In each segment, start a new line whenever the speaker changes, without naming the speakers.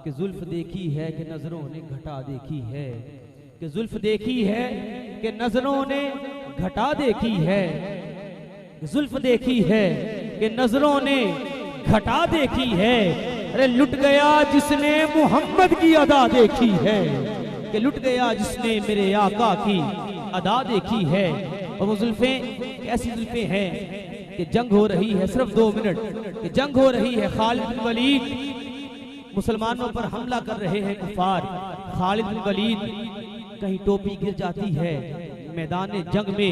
کہ زلف دیکھی ہے کہ نظروں نے گھٹا دیکھی ہے، کہ زلف دیکھی ہے کہ نظروں نے گھٹا دیکھی ہے، زلف دیکھی ہے کہ نظروں نے گھٹا دیکھی ہے، ارے لٹ گیا جس نے محمد کی ادا دیکھی ہے، کہ لٹ گیا جس نے میرے آقا کی ادا دیکھی ہے۔ اور وہ زلفیں ایسی زلفیں ہیں کہ جنگ ہو رہی ہے، صرف 2 منٹ، کہ جنگ ہو رہی ہے، خالد بن ولید مسلمانوں پر حملہ کر رہے ہیں کفار، خالد بن ولید کہیں ٹوپی گر جاتی ہے، میدان جنگ میں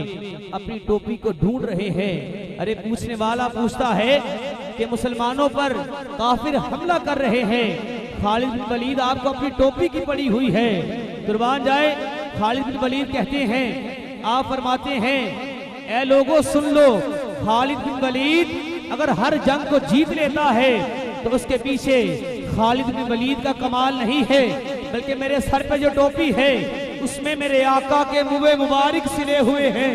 اپنی ٹوپی کو ڈھونڈ رہے ہیں، ارے پوچھنے والا پوچھتا ہے کہ مسلمانوں پر کافر حملہ کر رہے ہیں، خالد بن ولید آپ کو اپنی ٹوپی کی پڑی ہوئی ہے، قربان جائے خالد بن ولید کہتے ہیں، آپ فرماتے ہیں اے لوگوں سن لو، خالد بن ولید اگر ہر جنگ کو جیت لیتا ہے تو اس کے پیچھے خالد بن ولید کا کمال نہیں ہے، بلکہ میرے سر پہ جو ٹوپی ہے اس میں میرے آقا کے منہ مبارک سلے ہوئے ہیں،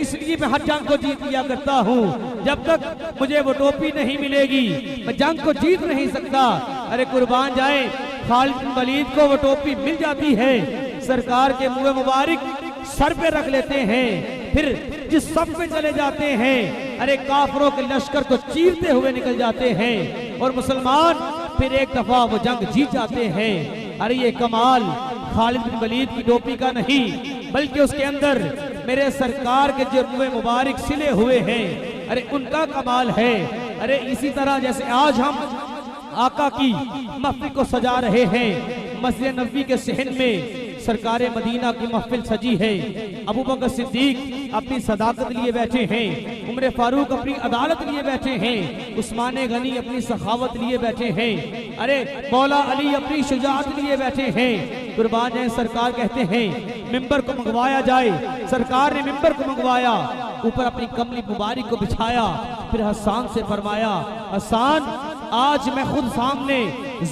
اس لیے میں ہر جنگ کو جیت لیا کرتا ہوں، جب تک مجھے وہ ٹوپی نہیں ملے گی میں جنگ کو جیت نہیں سکتا۔ ارے قربان جائے خالد بن ولید کو وہ ٹوپی مل جاتی ہے، سرکار کے منہ مبارک سر پہ رکھ لیتے ہیں، پھر جس صف میں چلے جاتے ہیں، ارے کافروں کے لشکر کو چیرتے ہوئے نکل جاتے ہیں، اور مسلمان پھر ایک دفعہ وہ جنگ جیت جاتے ہیں۔ ارے یہ کمال خالد بن ولید کی ٹوپی کا نہیں، بلکہ اس کے اندر میرے سرکار کے جو منہ مبارک سلے ہوئے ہیں، ارے ان کا کمال ہے۔ ارے اسی طرح جیسے آج ہم آقا کی محفل کو سجا رہے ہیں، مسجد نبوی کے صحن میں سرکار مدینہ کی محفل سجی ہے، ابو بکر صدیق اپنی صداقت لیے بیٹھے ہیں، عمر فاروق اپنی عدالت لیے بیٹھے ہیں، عثمان غنی اپنی سخاوت لیے بیٹھے ہیں، ارے مولا علی اپنی شجاعت لیے بیٹھے ہیں۔ قربان جائیں سرکار کہتے ہیں ممبر کو منگوایا جائے، سرکار نے ممبر کو منگوایا، اوپر اپنی کملی مبارک کو بچھایا، پھر حسان سے فرمایا حسان آج میں خود سامنے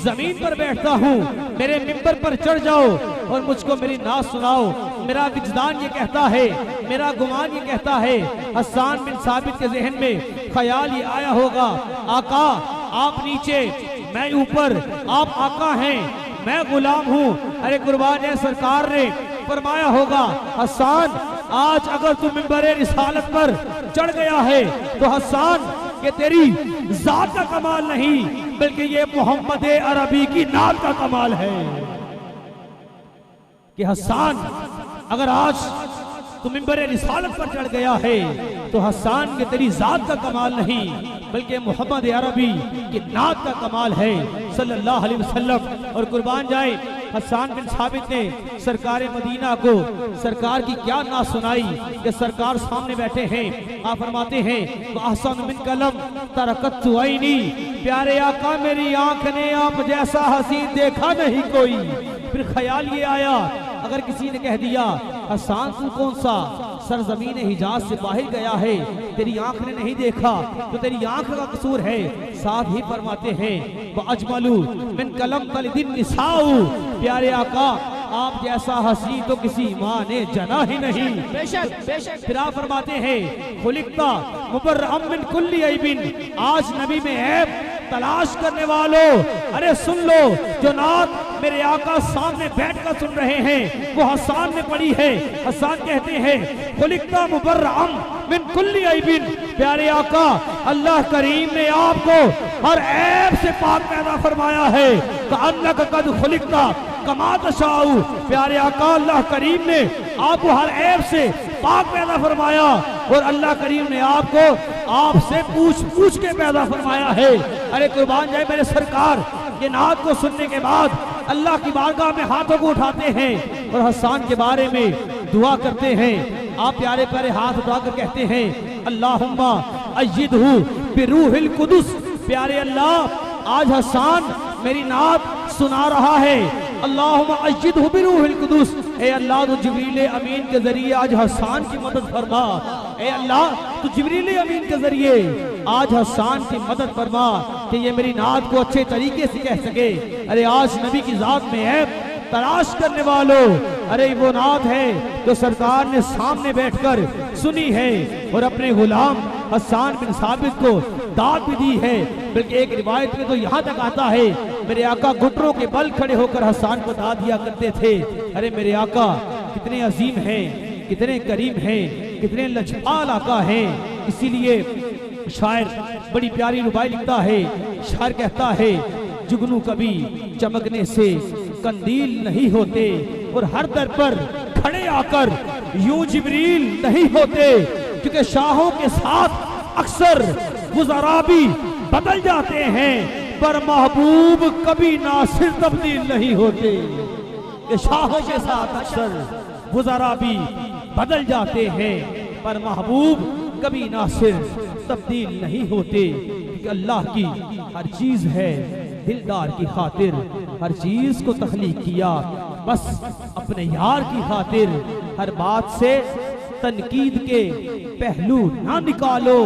زمین پر بیٹھتا ہوں، میرے ممبر پر چڑھ جاؤ اور مجھ کو میری نعت سناؤ، میرا وجدان یہ کہتا ہے، میرا گمان یہ کہتا ہے۔ حسان بن ثابت کے ذہن میں خیال یہ آیا ہوگا آقا آپ نیچے میں اوپر، آپ آقا ہیں میں غلام ہوں۔ ارے قربان ہے سرکار نے فرمایا ہوگا حسان آج اگر تو ممبر رسالت پر چڑھ گیا ہے تو حسان کہ تیری ذات کا کمال نہیں بلکہ یہ محمد عربی کی نعت کا کمال ہے، کہ حسان اگر آج تو ممبر رسالت پر چڑھ گیا ہے تو حسان کہ تیری ذات کا کمال نہیں بلکہ محمد عربی کی نعت کا کمال ہے صلی اللہ علیہ وسلم۔ اور قربان جائے حسان بن ثابت نے سرکار مدینہ کو سرکار کی کیا نعت سنائی کہ سرکار سامنے بیٹھے ہیں، آپ فرماتے ہیں احسن من قلم ترکت عینی، پیارے آقا میری آنکھ نے آپ جیسا حسین دیکھا نہیں کوئی۔ پھر خیال یہ آیا اگر کسی نے کہہ دیا حسان تو کون سا سرزمین حجاز سے باہر گیا ہے، تیری آنکھ نے نہیں دیکھا تو تیری آنکھ کا قصور ہے، ساتھ ہی فرماتے ہیں وَأَجْمَلُ مِن قَلَمْ تَلِدِ النِّسَاءُ، پیارے آقا آپ جیسا حسین تو کسی ماں نے جنا ہی نہیں۔ بے شک پھر آپ فرماتے ہیں خلقتا مبرئم من کل عیب، آج نبی میں عیب تلاش کرنے والوں ارے سن لو، جو نعت میرے آقا سامنے بیٹھ کر سن رہے ہیں وہ حسان نے پڑھی ہے۔ حسان کہتے ہیں خلقتا مبرئم من کل عیب، پیارے آقا اللہ کریم نے آپ کو ہر عیب سے پاک پیدا فرمایا ہے، کأنک قد خلقتا کما تشاء، پیارے آقا اللہ کریم نے آپ کو ہر عیب سے پاک پیدا فرمایا، اور اللہ کریم نے آپ کو آپ سے پوچھ کے پیدا فرمایا ہے۔ ارے قربان جائے میرے سرکار یہ نعت کو سننے کے بعد اللہ کی بارگاہ میں ہاتھوں کو اٹھاتے ہیں اور حسان کے بارے میں دعا کرتے ہیں۔ آپ پیارے پیارے ہاتھ اٹھا کر کہتے ہیں اللہم ایدہ بروح القدس، پیارے اللہ آج حسان میری نعت سنا رہا ہے، اللہم ایدہ بروح القدس، اے اللہ تو جبریل امین کے ذریعے آج حسان کی مدد فرما، اے اللہ تو جبریل امین کے ذریعے آج حسان کی مدد فرما کہ یہ میری نعت کو اچھے طریقے سے کہہ سکے۔ ارے آج نبی کی ذات میں عیب تلاش کرنے والوں ارے وہ نعت ہے جو سرکار نے سامنے بیٹھ کر سنی ہے اور اپنے غلام حسان بن ثابت کو داد بھی دی ہے، بلکہ ایک روایت میں تو یہاں تک آتا ہے میرے آقا گھٹنوں کے بل کھڑے ہو کر حسان کو داد دیا کرتے تھے۔ ارے میرے آقا کتنے عظیم ہیں، کتنے کریم ہیں، کتنے لجپال آقا ہیں۔ اسی لیے شاعر بڑی پیاری ربائی لکھتا ہے، شاعر کہتا ہے جگنو کبھی چمکنے سے قندیل نہیں ہوتے، اور ہر در پر کھڑے آ کر یوں جبریل نہیں ہوتے، کیونکہ شاہوں کے ساتھ اکثر وزراء بھی بدل جاتے ہیں، پر محبوب کبھی ناصر تبدیل نہیں ہوتے۔ کہ شاہوں کے ساتھ اکثر وزراء بھی بدل جاتے ہیں، پر محبوب کبھی ناصر تبدیل نہیں ہوتے، کیونکہ اللہ کی ہر چیز ہے دلدار کی خاطر، ہر چیز کو تخلیق کیا بس اپنے یار کی خاطر۔ ہر بات سے تنقید کے پہلو نہ نکالو،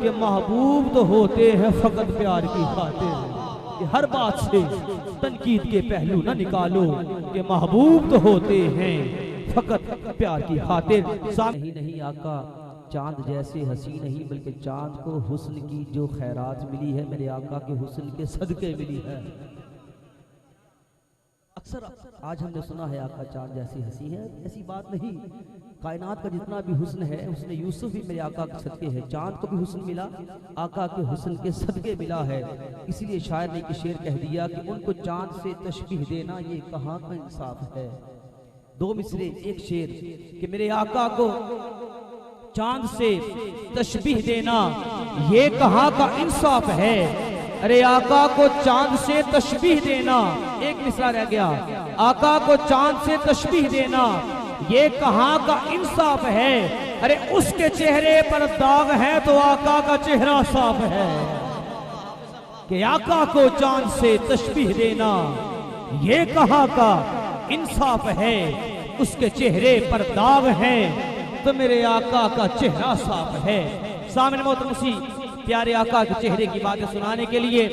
کہ محبوب تو ہوتے ہیں فقط پیار کی خاطر۔ کہ ہر بات سے تنقید کے پہلو نہ نکالو، کہ محبوب تو ہوتے ہیں فقط پیار کی خاطر۔ نہیں آقا چاند جیسے ہنسی نہیں، بلکہ چاند کو حسن کی جو خیرات ملی ہے میرے آقا کے حسن کے صدقے ملی ہے۔ اکثر آج ہم نے سنا ہے آقا چاند جیسی ہنسی ہے، ایسی بات نہیں۔ کائنات کا جتنا بھی حسن ہے حسن یوسف بھی میرے آقا کے صدقے ہے، چاند کو بھی حسن ملا، آقا کے حسن کے صدقے ملا ہے۔ اسی لیے شاعر نے ایک شعر کہہ دیا کہ ان کو چاند سے تشبیہ دینا یہ کہاں کا انصاف ہے۔ دو مصرے ایک شعر کہ میرے آقا کو چاند سے تشبیہ دینا یہ کہاں کا انصاف ہے۔ ارے آقا کو چاند سے تشبیہ دینا، ایک مصرع رہ گیا، آقا کو چاند سے تشبیہ دینا یہ کہاں کا انصاف ہے۔ ارے اس کے چہرے پر داغ ہے تو آقا کا چہرہ صاف ہے۔ کہ آقا کو چاند سے تشبیہ دینا یہ کہاں کا انصاف ہے، اس کے چہرے پر داغ ہے تو میرے آقا کا چہرہ صاف ہے۔ سامنے محترم اسی پیارے آقا کے چہرے کی باتیں سنانے کے لیے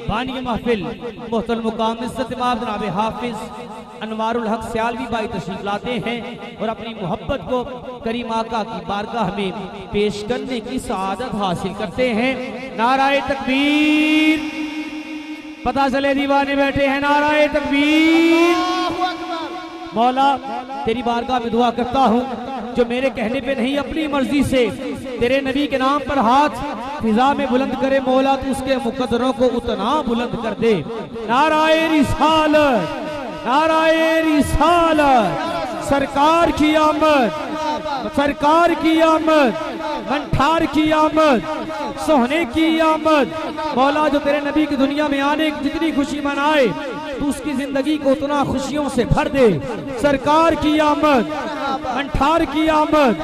بانی محفل محترم مقام عزت مآب جناب حافظ انوار الحق سیالوی بھائی تشریف لاتے ہیں، اور اپنی محبت کو کریم آقا کی بارگاہ میں پیش کرنے کی سعادت حاصل کرتے ہیں۔ نعرہ تکبیر، پتہ چلے دیوانے بیٹھے ہیں، نعرہ تکبیر۔ مولا تیری بارگاہ میں دعا کرتا ہوں، جو میرے کہنے پہ نہیں اپنی مرضی سے تیرے نبی کے نام پر ہاتھ فضا میں بلند کرے، مولا تو اس کے مقدروں کو اتنا بلند کر دے۔ نعرہ رسالت، نعرہ رسالت، سرکار کی آمد، سرکار کی آمد، منٹھار کی آمد، سوہنے کی آمد۔ مولا جو تیرے نبی کی دنیا میں آنے کی جتنی خوشی منائے تو اس کی زندگی کو اتنا خوشیوں سے بھر دے۔ سرکار کی آمد، منٹھار کی آمد،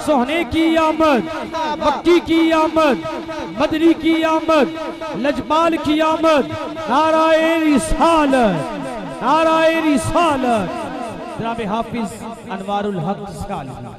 سوہنے کی آمد، مکی کی آمد، مدری کی آمد، لجپال کی آمد۔ نعرہ رسالت، نعرہ رسالت، جناب حافظ انوار الحق سیالوی۔